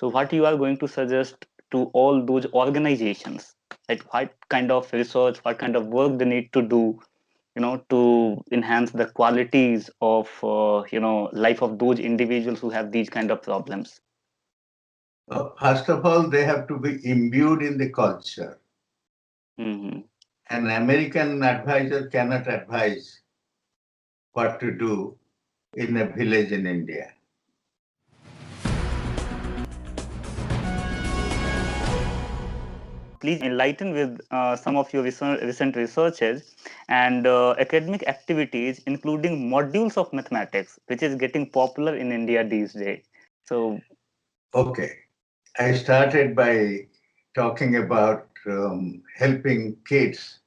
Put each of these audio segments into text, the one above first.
So what you are going to suggest to all those organizations, like what kind of research, what kind of work they need to do, to enhance the qualities of, life of those individuals who have these kind of problems? First of all, they have to be imbued in the culture. Mm-hmm. An American advisor cannot advise what to do in a village in India. Please enlighten with some of your recent researches and academic activities, including modules of mathematics, which is getting popular in India these days. So, Okay. I started by talking about helping kids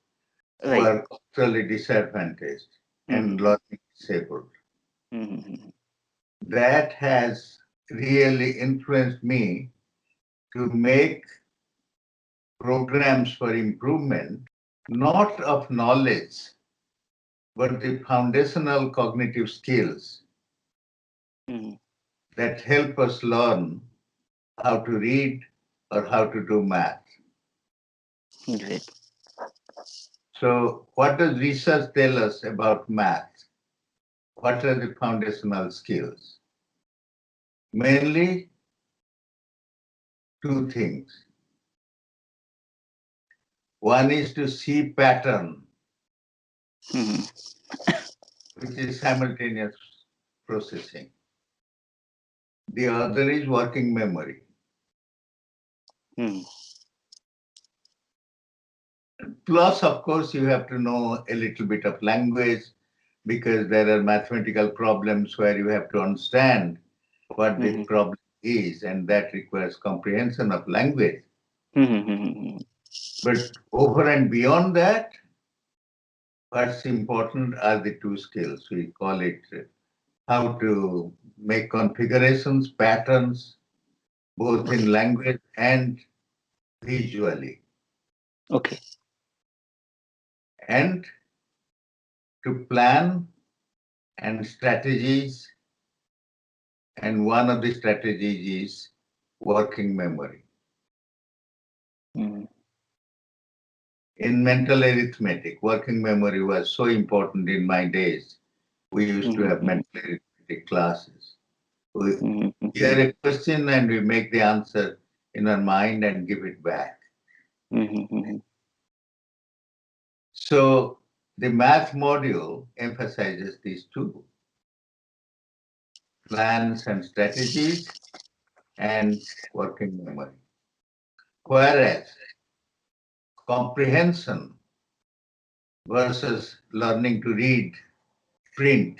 who right. are culturally disadvantaged and Mm-hmm. learning disabled. Mm-hmm. That has really influenced me to make programs for improvement, not of knowledge, but the foundational cognitive skills Mm-hmm. that help us learn how to read or how to do math. Great. So, what does research tell us about math? What are the foundational skills? Mainly two things. One is to see pattern, Mm-hmm. which is simultaneous processing. The other is working memory. Mm-hmm. Plus, of course, you have to know a little bit of language because there are mathematical problems where you have to understand what the Mm-hmm. problem is, and that requires comprehension of language. Mm-hmm. But over and beyond that, what's important are the two skills. We call it how to make configurations, patterns, both in Okay. language and visually, Okay. and to plan and strategies. And one of the strategies is working memory. Mm-hmm. In mental arithmetic, working memory was so important in my days. We used to have Mm-hmm. mental arithmetic classes. We Mm-hmm. hear a question and we make the answer in our mind and give it back. Mm-hmm. So the math module emphasizes these two: plans and strategies and working memory. Whereas comprehension versus learning to read, print,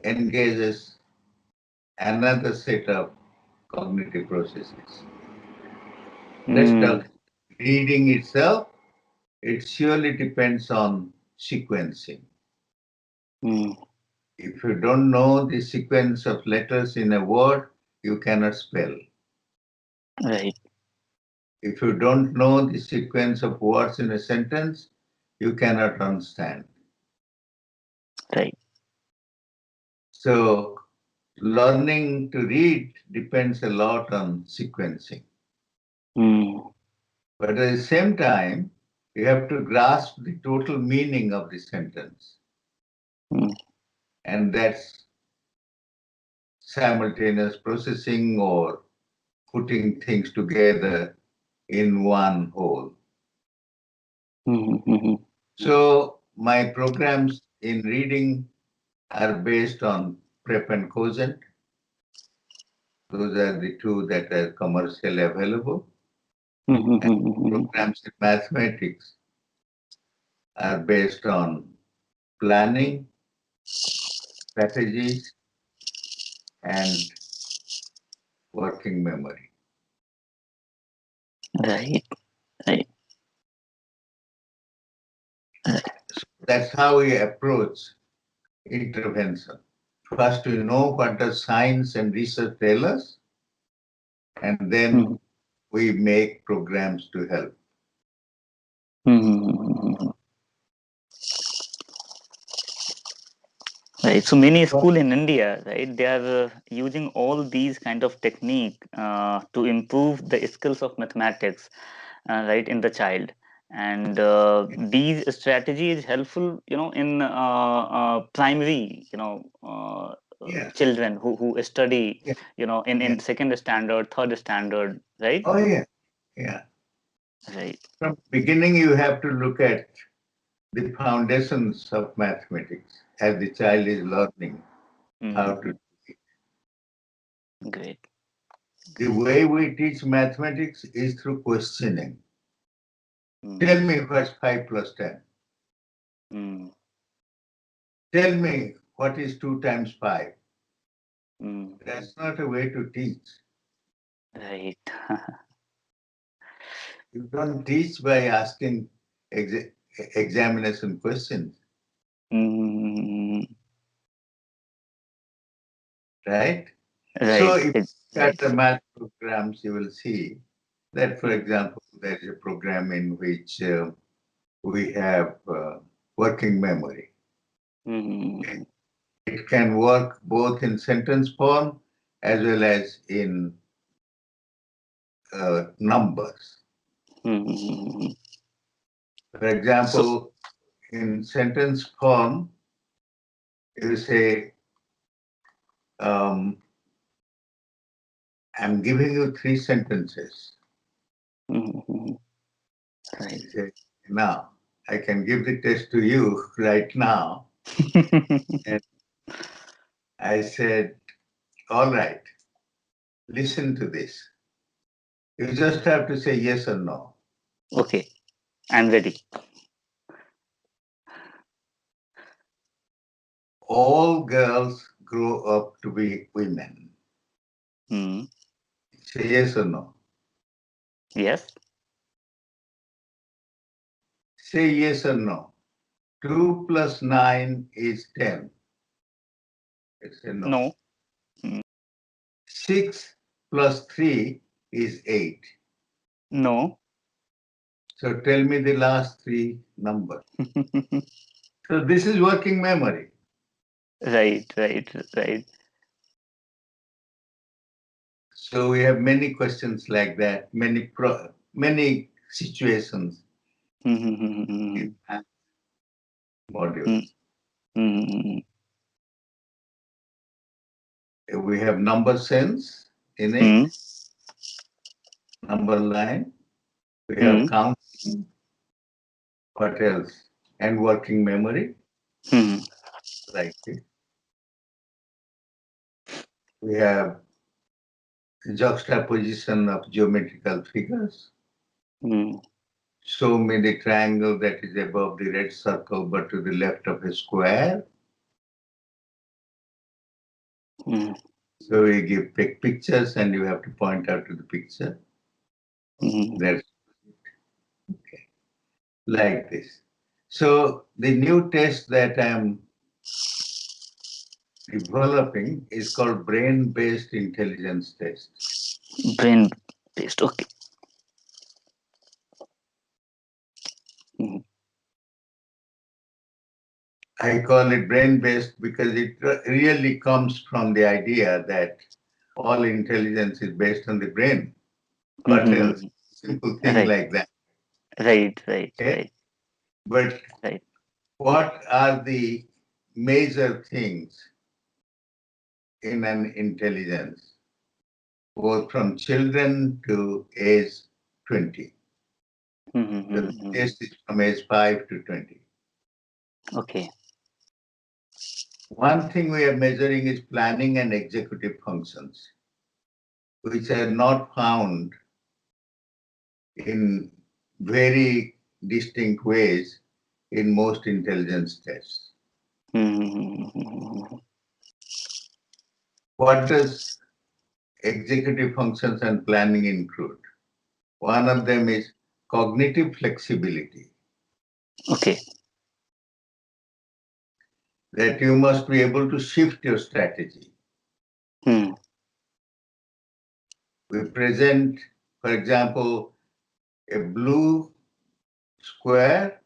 engages another set of cognitive processes. Let's Mm-hmm. talk reading itself. It surely depends on sequencing. If you don't know the sequence of letters in a word, you cannot spell. Right. If you don't know the sequence of words in a sentence, you cannot understand. Right. So, learning to read depends a lot on sequencing. Mm-hmm. But at the same time, you have to grasp the total meaning of the sentence. And that's simultaneous processing or putting things together in one whole. Mm-hmm. So my programs in reading are based on prep and quotient. Those are the two that are commercially available. And Mm-hmm. programs in mathematics are based on planning, strategies, and working memory. Right. Right. So that's how we approach intervention. First, we know what does science and research tell us, and then Mm-hmm. we make programs to help. Mm-hmm. Right. Right. So many school in India, right, they are using all these kind of technique to improve the skills of mathematics, right, in the child. And these strategy is helpful, in primary, Yeah, children who study, yeah, yeah. in second standard, third standard, right? Oh, yeah, yeah. Right. From beginning, you have to look at the foundations of mathematics as the child is learning how to. Mm-hmm. Great. The way we teach mathematics is through questioning. Mm-hmm. Tell me what's 5 plus 10. Mm-hmm. Tell me what is 2 times 5. Mm-hmm. That's not a way to teach. Right. You don't teach by asking examination questions, Mm-hmm. right? So Right. if you look at Right. the math programs, you will see that, for example, there is a program in which we have working memory. Mm-hmm. It can work both in sentence form as well as in numbers. Mm-hmm. For So, example, in sentence form, you say, um, I'm giving you 3 sentences. mm-hmm. Right. You say, now, I can give the test to you right now. And I said, all right, listen to this. You just have to say yes or no. Okay, I'm ready. All girls grow up to be women. Mm. Say yes or no. Yes. Say yes or no. 2 plus 9 is 10. It's a no. No. Mm. 6 plus 3 is 8. No. So tell me the last 3 numbers. So this is working memory. Right. Right. Right. So we have many questions like that, many situations Mm-hmm. in that module. Mm-hmm. We have number sense in it, Mm-hmm. number line. We have Mm-hmm. counting. What else? And working memory, Mm-hmm. like it. We have juxtaposition of geometrical figures. Mm-hmm. Show me the triangle that is above the red circle but to the left of a square. Mm-hmm. So we give pictures and you have to point out to the picture. Mm-hmm. That's okay. Like this. So the new test that I'm developing is called brain-based intelligence test. Brain based. Okay. Mm-hmm. I call it brain-based because it really comes from the idea that all intelligence is based on the brain. What else? Mm-hmm. Simple thing Right. like that. Right. Right. Okay? Right. But Right. what are the major things in an intelligence, both from children to age 20? So the Mm-hmm. test is from age 5 to 20. Okay. One thing we are measuring is planning and executive functions, which are not found in very distinct ways in most intelligence tests. Mm-hmm. What does executive functions and planning include? One of them is cognitive flexibility, Okay. that you must be able to shift your strategy. Mm-hmm. We present, for example, a blue square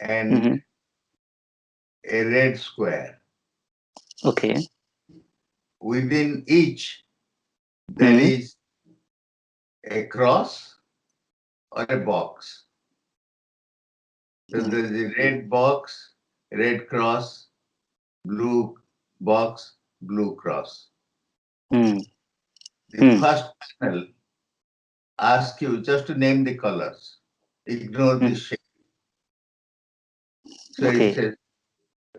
and Mm-hmm. a red square. Okay. Within each, there Hmm. is a cross or a box. So Hmm. there's a red box, red cross, blue box, blue cross. Hmm. The Hmm. first panel asks you just to name the colors. Ignore the Hmm. shape. So it Okay. says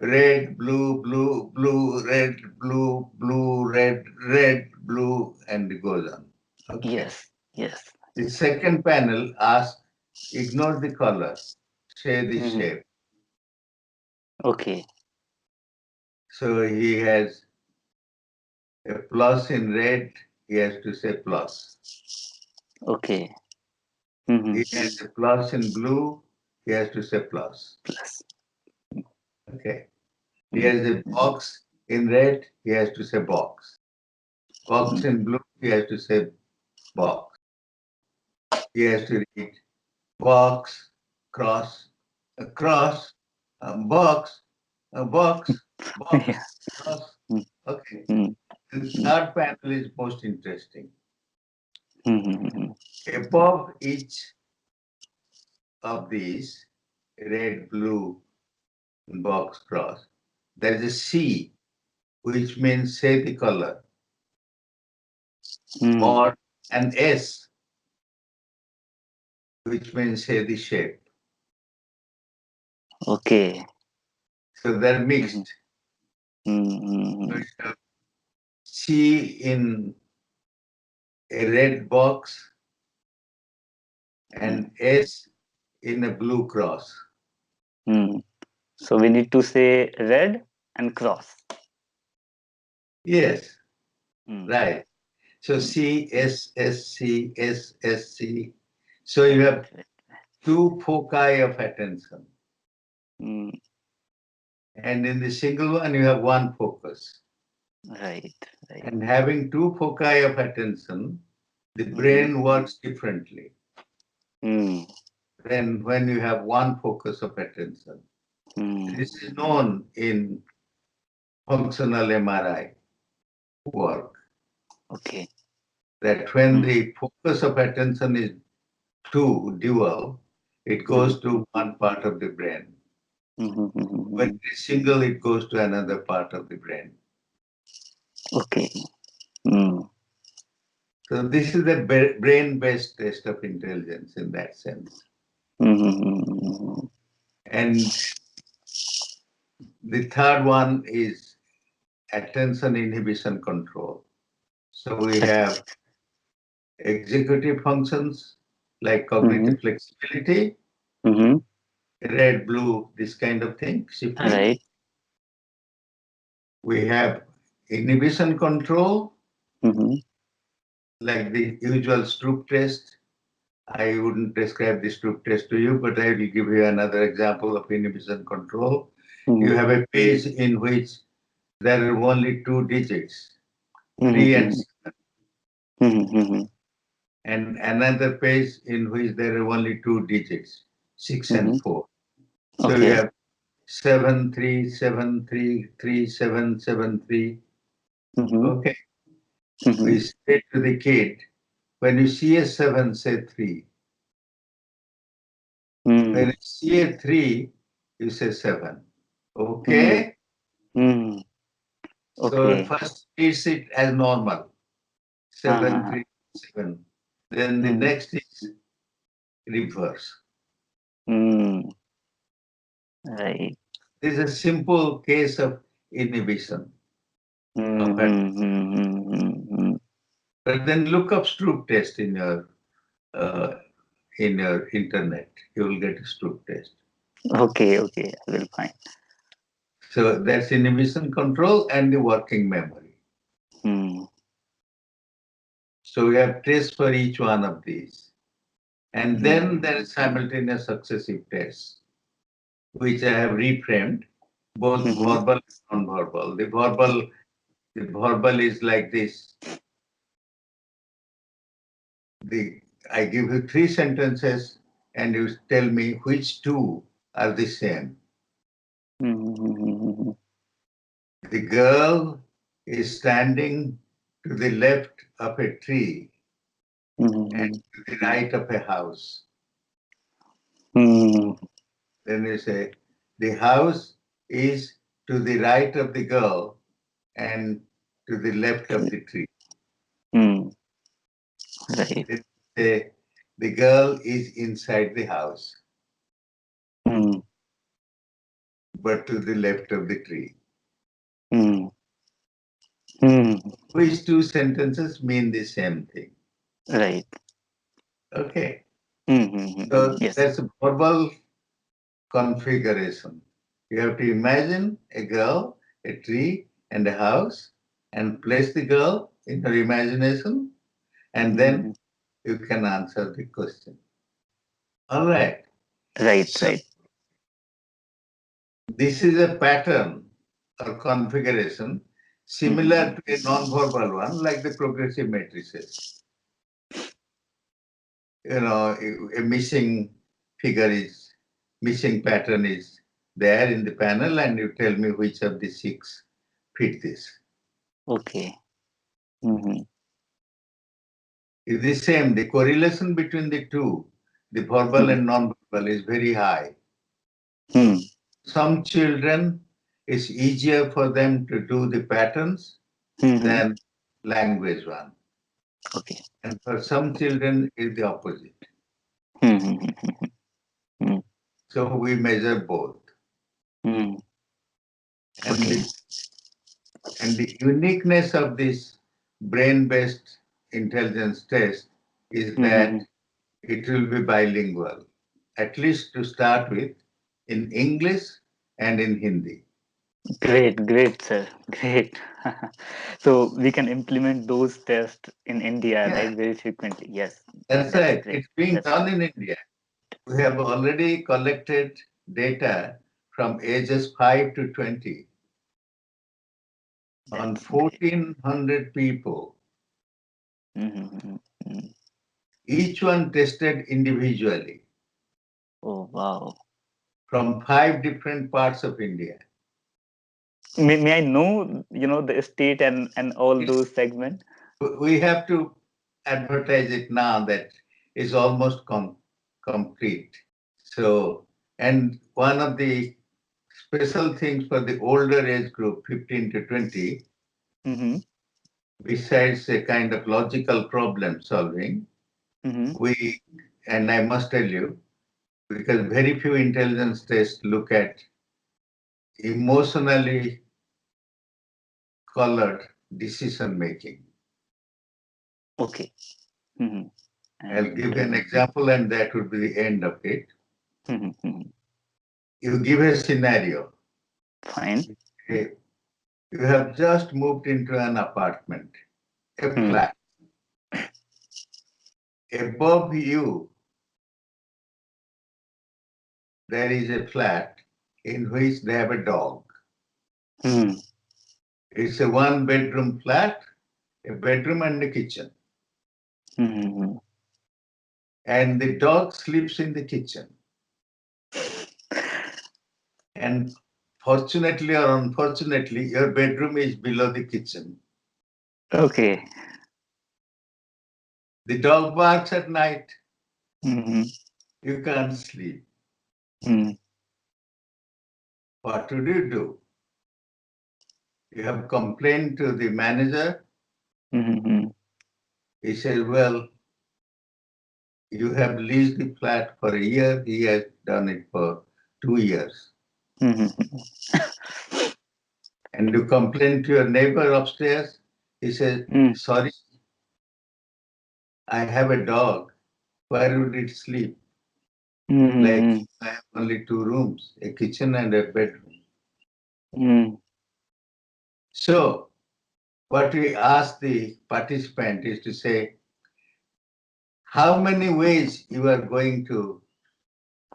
red, blue, blue, blue, red, blue, blue, red, red, blue, and it goes on. Okay. Yes. Yes. The second panel asks, ignore the color, say the Hmm. shape. Okay. So he has a plus in red, he has to say plus. Okay. Hmm. He has a plus in blue, he has to say plus. Plus. Okay. He Hmm. has a box in red, he has to say box. Box in blue, he has to say box. He has to read box, cross, a cross, a box, a box, Yeah. box, cross. Hmm. Okay. Hmm. The third panel is most interesting. Hmm. Hmm. Above each of these red, blue, box, cross, there is a C, which means say the color, Hmm. or an S, which means say the shape. Okay. So they're Hmm. mixed. So Hmm. you have C in a red box Hmm. and S in a blue cross. Hmm. So we need to say red and cross. Yes, Hmm. right. So Hmm. C, S, S, C, S, S, C. So you Right. have Right. two foci of attention. Hmm. And in the single one, you have one focus. Right. Right. And having two foci of attention, the Hmm. brain works differently Hmm. than when you have one focus of attention. Hmm. This is known in functional MRI work, Okay. that when Hmm. the focus of attention is dual, it Hmm. goes to one part of the brain. Hmm. When Hmm. it is single, it goes to another part of the brain. Okay. Hmm. So this is the brain-based test of intelligence in that sense. Hmm. And the third one is attention inhibition control. So we have executive functions like Hmm. cognitive flexibility, Hmm. red, blue, this kind of thing, shifting. Right. We have inhibition control, Hmm. like the usual Stroop test. I wouldn't describe the Stroop test to you, but I will give you another example of inhibition control. You Hmm. have a page in which there are only two digits, 3 and Hmm. 7, Hmm. and another page in which there are only two digits, 6 Hmm. and 4. So you Okay. have 7 3 7 3 3 7 7 3. Hmm. Okay. Hmm. We say to the kid, when you see a 7, say 3. When Hmm. you see a 3, you say 7. Hmm. Okay. Hmm. So Okay. first treats it as normal, 7 Uh-huh. 3 7. Then the Hmm. next is reverse. Hmm. Right. This is a simple case of inhibition Hmm. of Hmm. Hmm. Hmm. But then look up Stroop test uh, in your internet. You will get a Stroop test. Okay. Okay. I will find. So that's inhibition control and the working memory. Hmm. So we have tests for each one of these. And Hmm. then there is simultaneous successive tests, which I have reframed, both Hmm. verbal and non-verbal. The verbal is like this. I give you three sentences and you tell me which two are the same. Hmm. The girl is standing to the left of a tree and to the right of a house. Mm. Then you say, the house is to the right of the girl and to the left of the tree. Mm. Right. Then you say, the girl is inside the house, Mm. but to the left of the tree. Mm. Mm. Which two sentences mean the same thing? Right. Okay. Mm-hmm. So Yes. that's a verbal configuration. You have to imagine a girl, a tree, and a house, and place the girl in your imagination, and then Mm-hmm. you can answer the question. All right. Right. So Right. this is a pattern or configuration Mm-hmm. similar to a non-verbal one, like the progressive matrices. You know, a missing pattern is there in the panel, and you tell me which of the six fit this. Okay. Mm-hmm. It's the same. The correlation between the two, the verbal and non-verbal, is very high. Mm-hmm. Some children, it's easier for them to do the patterns Mm-hmm. than language one. Okay. And for some children, it's the opposite. Mm-hmm. So we measure both. Mm-hmm. And Okay. the uniqueness of this brain-based intelligence test is Mm-hmm. that it will be bilingual, at least to start with, in English and in Hindi. Great, sir. Great. So we can implement those tests in India, Yeah, right, very frequently. Yes, that's that's right. great. It's being That's done great. in India. We have already collected data from ages 5 to 20 on That's great. 1,400 people, Mm-hmm. each one tested individually Oh, wow. from 5 different parts of India. May I know, the state and all It's, those segments? we have to advertise it now that is almost complete. So, and one of the special things for the older age group, 15 to 20, Mm-hmm. besides a kind of logical problem solving, Mm-hmm. we, and I must tell you, because very few intelligence tests look at emotionally colored decision making. Okay. Mm-hmm. I'll And give you an example, and that would be the end of it. mm-hmm. You give a scenario. Fine. Okay, you have just moved into an apartment, a Mm-hmm. flat. Above you, there is a flat in which they have a dog. Mm-hmm. It's a one-bedroom flat, a bedroom and a kitchen. Mm-hmm. And the dog sleeps in the kitchen. And fortunately or unfortunately, your bedroom is below the kitchen. Okay. The dog barks at night. Mm-hmm. You can't sleep. Mm-hmm. What would you do? You have complained to the manager. Mm-hmm. He says, well, you have leased the flat for a year. He has done it for 2 years. Mm-hmm. And you complain to your neighbor upstairs. He says, sorry, I have a dog. Where would it sleep? Like, Mm-hmm. I have only 2 rooms, a kitchen and a bedroom. Mm-hmm. So, what we ask the participant is to say, how many ways you are going to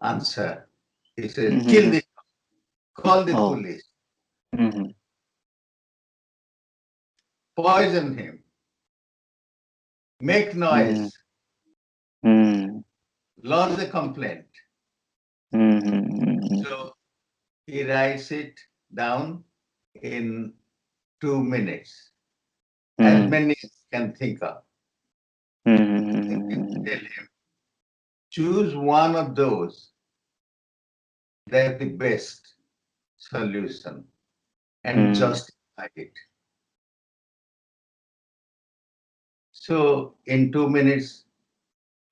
answer? He says, kill Mm-hmm. this, call the Oh. police, Mm-hmm. poison him, make noise, Mm-hmm. lodge a complaint. Mm-hmm. So he writes it down in 2 minutes, as many as you can think of. And you tell him, choose one of those that's the best solution and justify it. So in 2 minutes,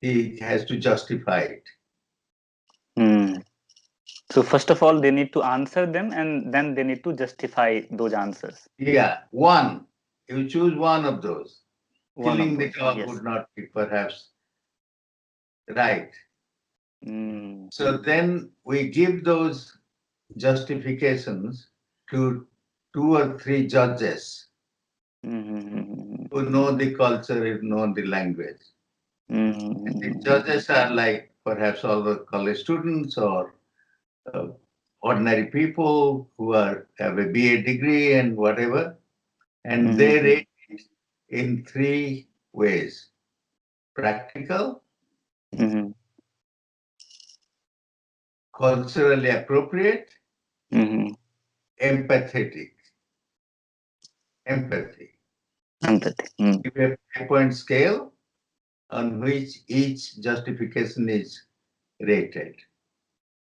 he has to justify it. So first of all, they need to answer them, and then they need to justify those answers. Yeah, one. You choose one of those. One of Killing the those, dog yes. would not be perhaps right. So then we give those justifications to 2 or 3 judges who know the culture, who know the language. And the judges are like perhaps all the college students or ordinary people who have a BA degree and whatever. And they rate it in 3 ways: practical, culturally appropriate, empathetic. Empathy. Give a 5-point scale on which each justification is rated.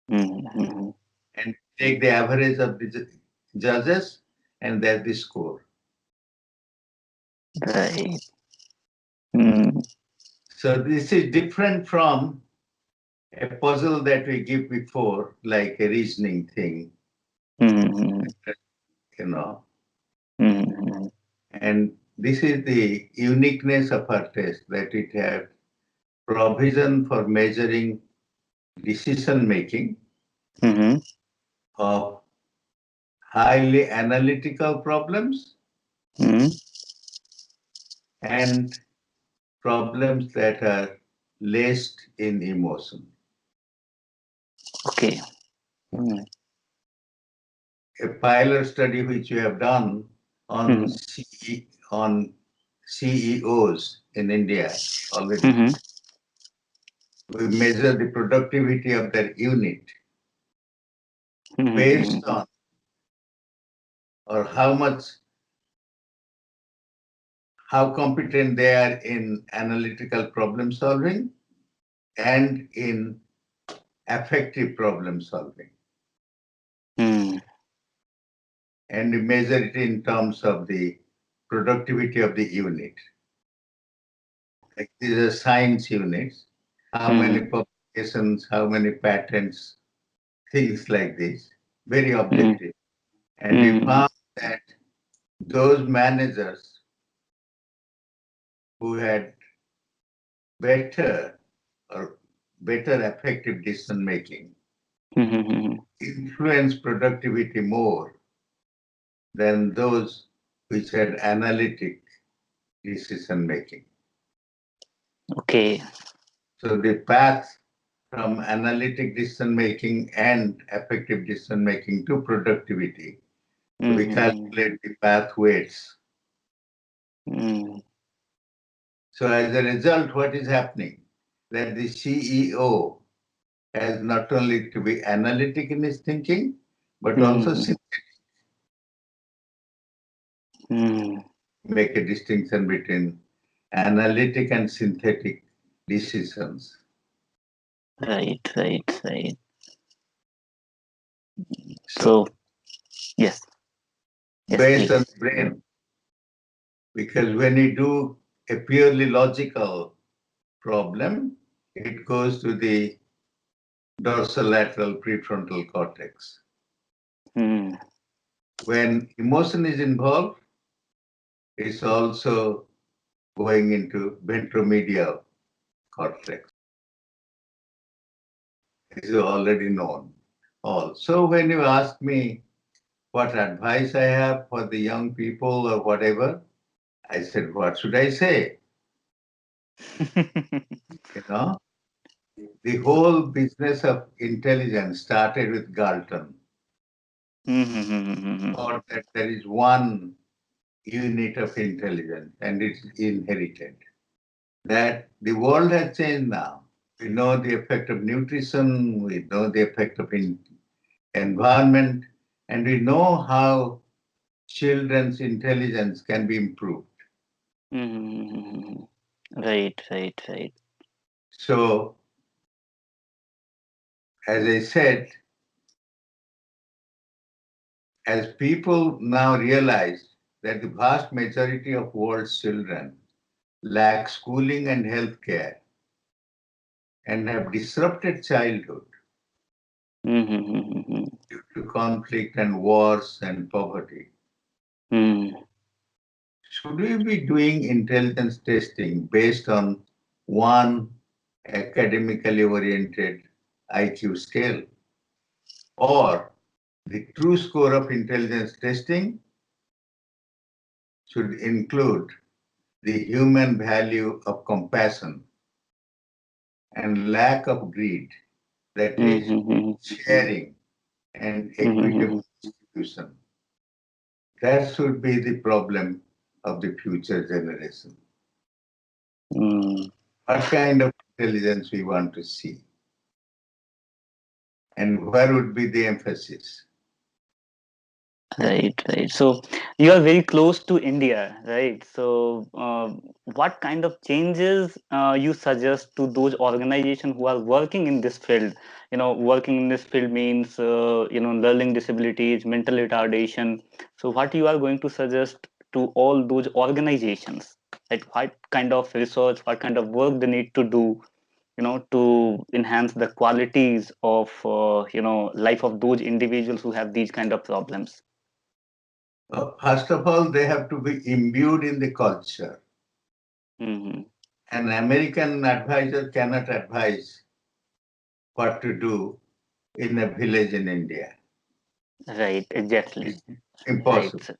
And take the average of the judges, and that's the score. Right. So this is different from a puzzle that we give before, like a reasoning thing, you know. And this is the uniqueness of our test, that it has provision for measuring decision making of highly analytical problems and problems that are laced in emotion. Okay. A pilot study which we have done on CEOs in India already. We measure the productivity of their unit based on or how competent they are in analytical problem solving and in affective problem solving. And we measure it in terms of the productivity of the unit. Like these are science units, how many publications, how many patents, things like this, very objective. And we found that those managers who had better effective decision making influence productivity more than those which had analytic decision making. Okay. So the path from analytic decision making and effective decision making to productivity, we calculate the path weights. So as a result, what is happening? That the CEO has not only to be analytic in his thinking, but also make a distinction between analytic and synthetic decisions. Right. So yes. based on the brain, because when you do a purely logical problem, it goes to the dorsolateral prefrontal cortex. When emotion is involved, it's also going into ventromedial cortex. This is already known. So when you ask me what advice I have for the young people or whatever, I said, what should I say? You know, the whole business of intelligence started with Galton. Or that there is one unit of intelligence and it's inherited. That the world has changed now. We know the effect of nutrition, we know the effect of environment, and we know how children's intelligence can be improved. Mm-hmm. Right, right, right. So, as I said, as people now realize that the vast majority of world's children lack schooling and health care and have disrupted childhood Mm-hmm. due to conflict and wars and poverty, Mm. should we be doing intelligence testing based on one academically oriented IQ scale? Or the true score of intelligence testing should include the human value of compassion and lack of greed, that is, Mm-hmm. sharing and Mm-hmm. equitable distribution. That should be the problem of the future generation. Mm. What kind of intelligence we want to see, and where would be the emphasis? Right, right. So you are very close to India, right? So, what kind of changes you suggest to those organizations who are working in this field? Working in this field means learning disabilities, mental retardation. So, what you are going to suggest to all those organizations? Like, what kind of research, what kind of work they need to do? To enhance the qualities of life of those individuals who have these kind of problems. First of all, they have to be imbued in the culture. Mm-hmm. An American advisor cannot advise what to do in a village in India. Right, exactly. It's Right, impossible.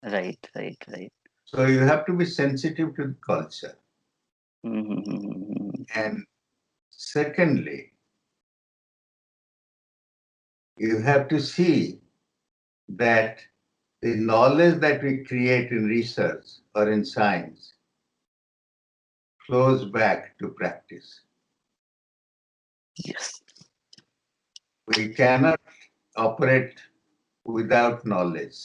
right, right, right. So you have to be sensitive to the culture. Mm-hmm. And secondly, you have to see that the knowledge that we create in research or in science flows back to practice. Yes. We cannot operate without knowledge.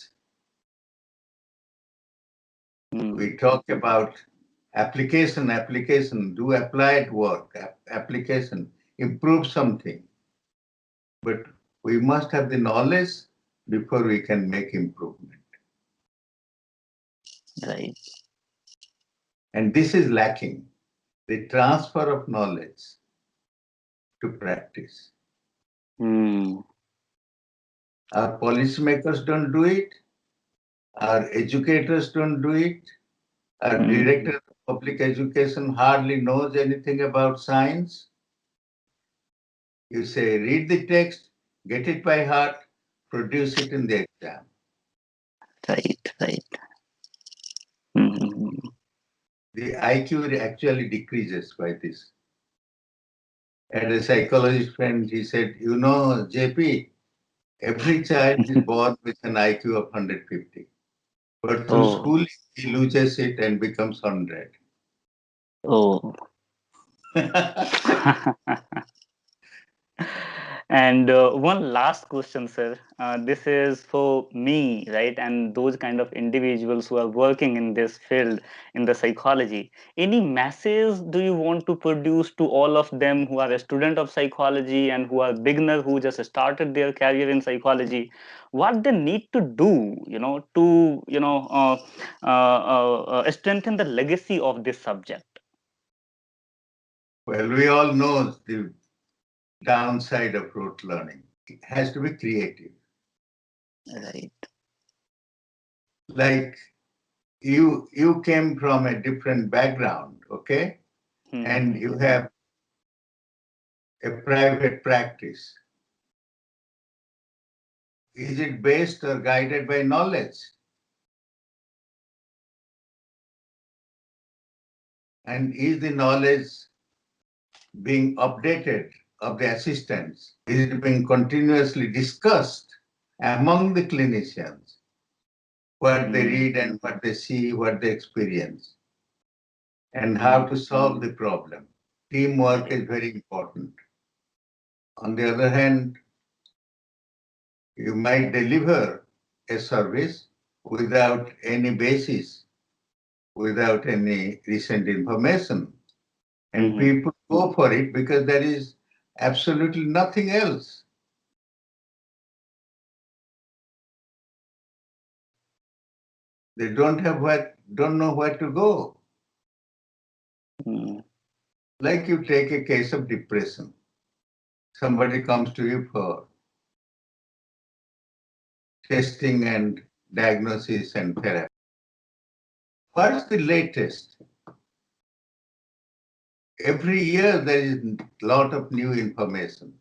Mm. We talk about application, do applied work, application, improve something. But we must have the knowledge before we can make improvement. Right. And this is lacking, the transfer of knowledge to practice. Mm. Our policymakers don't do it, our educators don't do it, our Mm. director of public education hardly knows anything about science. You say, read the text, get it by heart, produce it in the exam. Right, right. Mm-hmm. The IQ actually decreases by this. I had a psychologist friend, he said, JP, every child is born with an IQ of 150, but through Oh, schooling, he loses it and becomes 100. oh. And one last question, sir. This is for me, right? And those kind of individuals who are working in this field, in the psychology. Any message do you want to produce to all of them who are a student of psychology and who are beginner who just started their career in psychology? What they need to do, to strengthen the legacy of this subject. Well, we all know the downside of rote learning. It has to be creative. Right. Like you came from a different background, okay? And you have a private practice. Is it based or guided by knowledge? And is the knowledge being updated of the assistants? Is it being continuously discussed among the clinicians? What they Mm. read and what they see, what they experience, and how to solve the problem. Teamwork Right. is very important. On the other hand, you might deliver a service, without any basis, without any recent information. And people go for it because there is absolutely nothing else. They don't know where to go. Like you take a case of depression. Somebody comes to you for testing and diagnosis and therapy. What's the latest? Every year there is a lot of new information.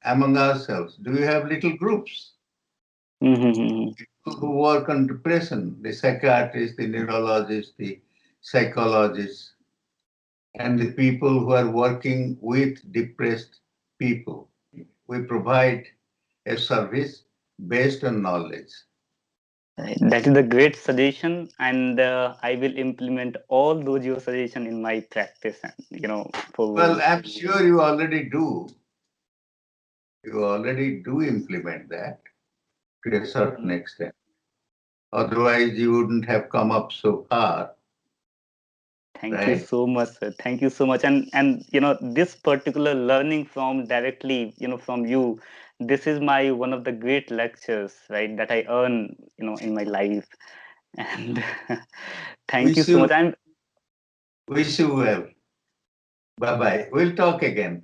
Among ourselves, do you have little groups? People who work on depression, the psychiatrist, the neurologist, the psychologist, and the people who are working with depressed people. We provide a service based on knowledge. That is a great suggestion, and I will implement all those your suggestion in my practice. And Well, I'm sure you already do. You already do implement that to a certain extent. Otherwise, you wouldn't have come up so far. Thank you so much, sir. Thank you so much. And this particular learning from directly, from you, this is my one of the great lectures, right, that I earn, in my life. And thank you so much. Wish you well. Bye bye. We'll talk again.